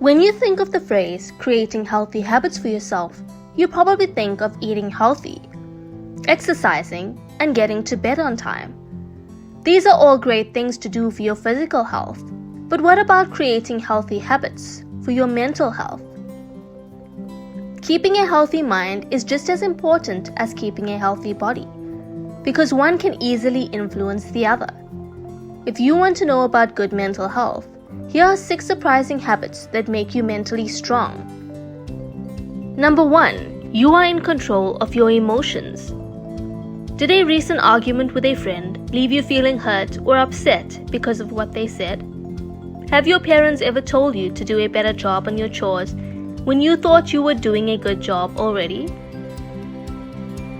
When you think of the phrase creating healthy habits for yourself, you probably think of eating healthy, exercising, and getting to bed on time. These are all great things to do for your physical health, but what about creating healthy habits for your mental health? Keeping a healthy mind is just as important as keeping a healthy body, because one can easily influence the other. If you want to know about good mental health, here are 6 surprising habits that make you mentally strong. Number 1. You are in control of your emotions. Did a recent argument with a friend leave you feeling hurt or upset because of what they said? Have your parents ever told you to do a better job on your chores when you thought you were doing a good job already?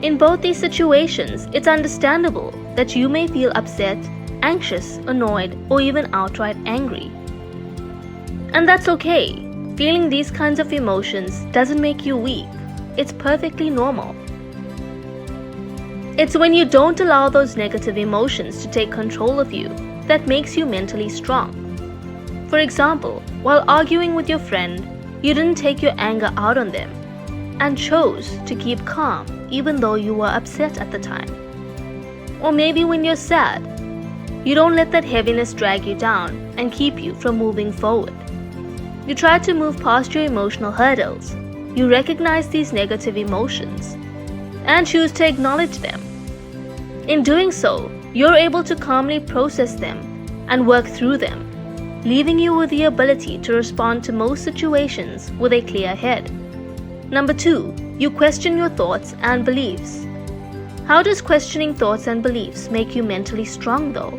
In both these situations, it's understandable that you may feel upset, anxious, annoyed, or even outright angry. And that's okay. Feeling these kinds of emotions doesn't make you weak. It's perfectly normal. It's when you don't allow those negative emotions to take control of you that makes you mentally strong. For example, while arguing with your friend, you didn't take your anger out on them and chose to keep calm even though you were upset at the time. Or maybe when you're sad, you don't let that heaviness drag you down and keep you from moving forward. You try to move past your emotional hurdles. You recognize these negative emotions and choose to acknowledge them. In doing so, you're able to calmly process them and work through them, leaving you with the ability to respond to most situations with a clear head. Number 2. You question your thoughts and beliefs. How does questioning thoughts and beliefs make you mentally strong though?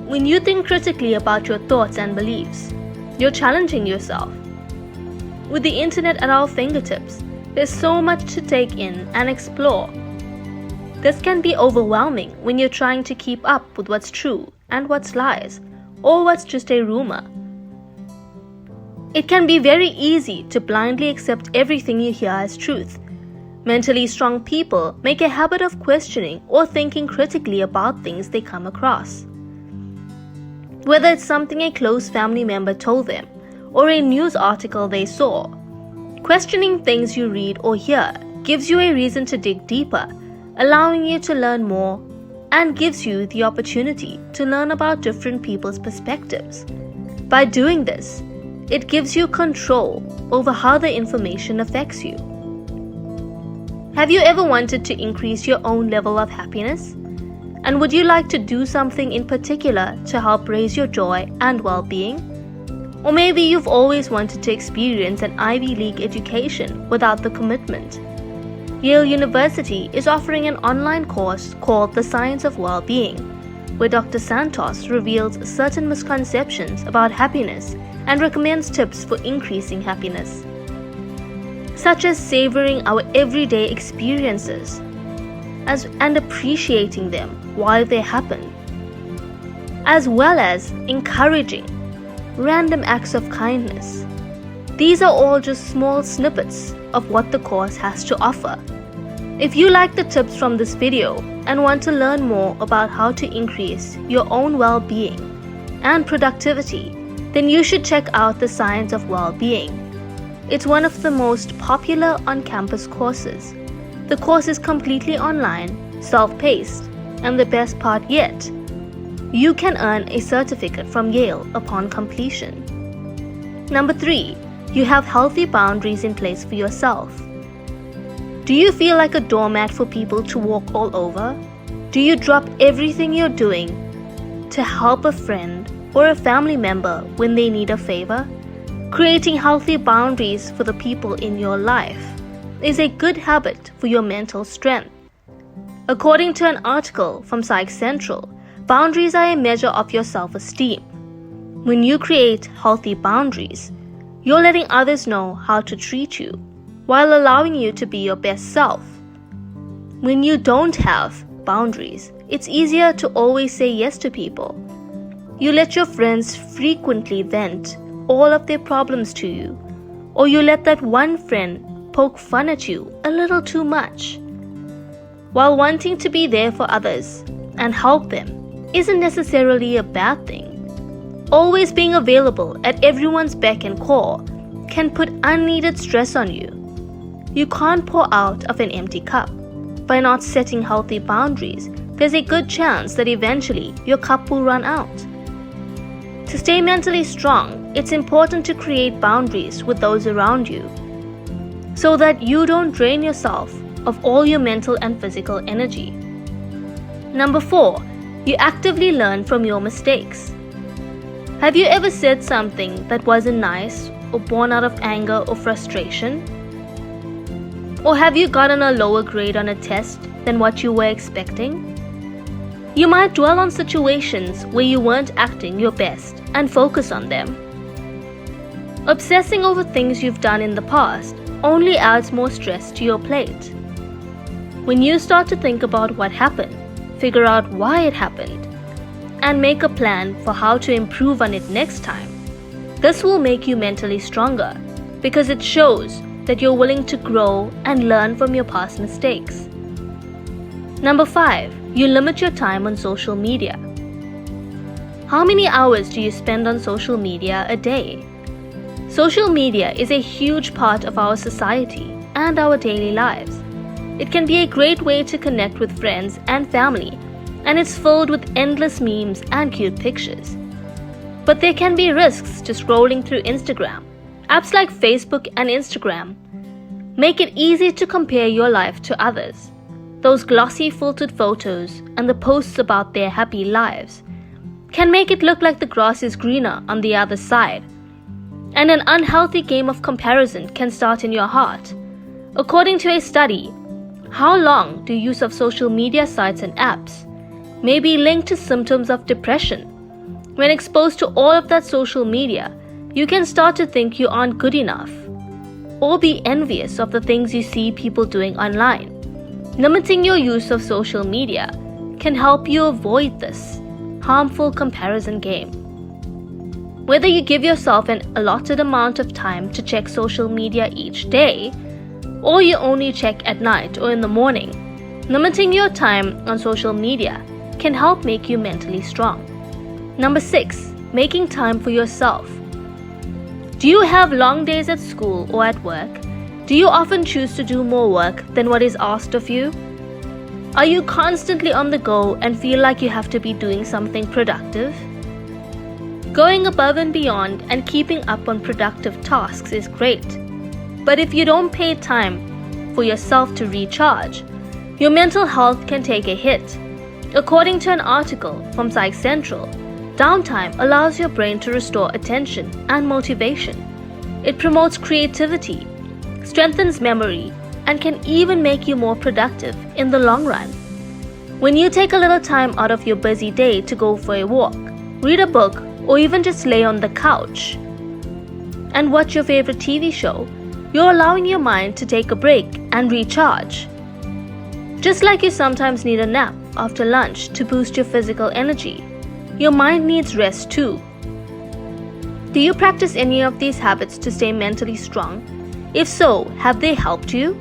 When you think critically about your thoughts and beliefs, you're challenging yourself. With the internet at our fingertips, there's so much to take in and explore. This can be overwhelming when you're trying to keep up with what's true and what's lies, or what's just a rumor. It can be very easy to blindly accept everything you hear as truth. Mentally strong people make a habit of questioning or thinking critically about things they come across. Whether it's something a close family member told them or a news article they saw, questioning things you read or hear gives you a reason to dig deeper, allowing you to learn more, and gives you the opportunity to learn about different people's perspectives. By doing this, it gives you control over how the information affects you. Have you ever wanted to increase your own level of happiness? And would you like to do something in particular to help raise your joy and well-being? Or maybe you've always wanted to experience an Ivy League education without the commitment. Yale University is offering an online course called The Science of Well-Being, where Dr. Santos reveals certain misconceptions about happiness and recommends tips for increasing happiness, such as savoring our everyday experiences and appreciating them while they happen, as well as encouraging random acts of kindness. These are all just small snippets of what the course has to offer. If you like the tips from this video and want to learn more about how to increase your own well-being and productivity, then you should check out The Science of Well-Being. It's one of the most popular on-campus courses. The course is completely online, self-paced, and the best part yet, you can earn a certificate from Yale upon completion. Number 3. You have healthy boundaries in place for yourself. Do you feel like a doormat for people to walk all over? Do you drop everything you're doing to help a friend or a family member when they need a favor? Creating healthy boundaries for the people in your life is a good habit for your mental strength. According to an article from Psych Central, boundaries are a measure of your self-esteem. When you create healthy boundaries, you're letting others know how to treat you while allowing you to be your best self. When you don't have boundaries, it's easier to always say yes to people. You let your friends frequently vent all of their problems to you, or you let that one friend poke fun at you a little too much. While wanting to be there for others and help them isn't necessarily a bad thing, always being available at everyone's beck and call can put unneeded stress on you. You can't pour out of an empty cup. By not setting healthy boundaries, there's a good chance that eventually your cup will run out. To stay mentally strong, it's important to create boundaries with those around you so that you don't drain yourself of all your mental and physical energy. Number 4, you actively learn from your mistakes. Have you ever said something that wasn't nice or born out of anger or frustration? Or have you gotten a lower grade on a test than what you were expecting? You might dwell on situations where you weren't acting your best and focus on them. Obsessing over things you've done in the past only adds more stress to your plate. When you start to think about what happened, figure out why it happened, and make a plan for how to improve on it next time, this will make you mentally stronger because it shows that you're willing to grow and learn from your past mistakes. Number 5, you limit your time on social media. How many hours do you spend on social media a day? Social media is a huge part of our society and our daily lives. It can be a great way to connect with friends and family, and it's filled with endless memes and cute pictures. But there can be risks to scrolling through Instagram. Apps like Facebook and Instagram make it easy to compare your life to others. Those glossy filtered photos and the posts about their happy lives can make it look like the grass is greener on the other side. And an unhealthy game of comparison can start in your heart. According to a study, how long do use of social media sites and apps may be linked to symptoms of depression. When exposed to all of that social media, you can start to think you aren't good enough or be envious of the things you see people doing online. Limiting your use of social media can help you avoid this harmful comparison game. Whether you give yourself an allotted amount of time to check social media each day, or you only check at night or in the morning, limiting your time on social media can help make you mentally strong. Number 6, making time for yourself. Do you have long days at school or at work? Do you often choose to do more work than what is asked of you? Are you constantly on the go and feel like you have to be doing something productive? Going above and beyond and keeping up on productive tasks is great. But if you don't pay time for yourself to recharge, your mental health can take a hit. According to an article from Psych Central, downtime allows your brain to restore attention and motivation. It promotes creativity, strengthens memory, and can even make you more productive in the long run. When you take a little time out of your busy day to go for a walk, read a book, or even just lay on the couch and watch your favorite TV show, you're allowing your mind to take a break and recharge. Just like you sometimes need a nap after lunch to boost your physical energy, your mind needs rest too. Do you practice any of these habits to stay mentally strong? If so, have they helped you?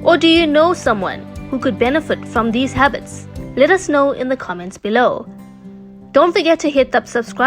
Or do you know someone who could benefit from these habits? Let us know in the comments below. Don't forget to hit that subscribe button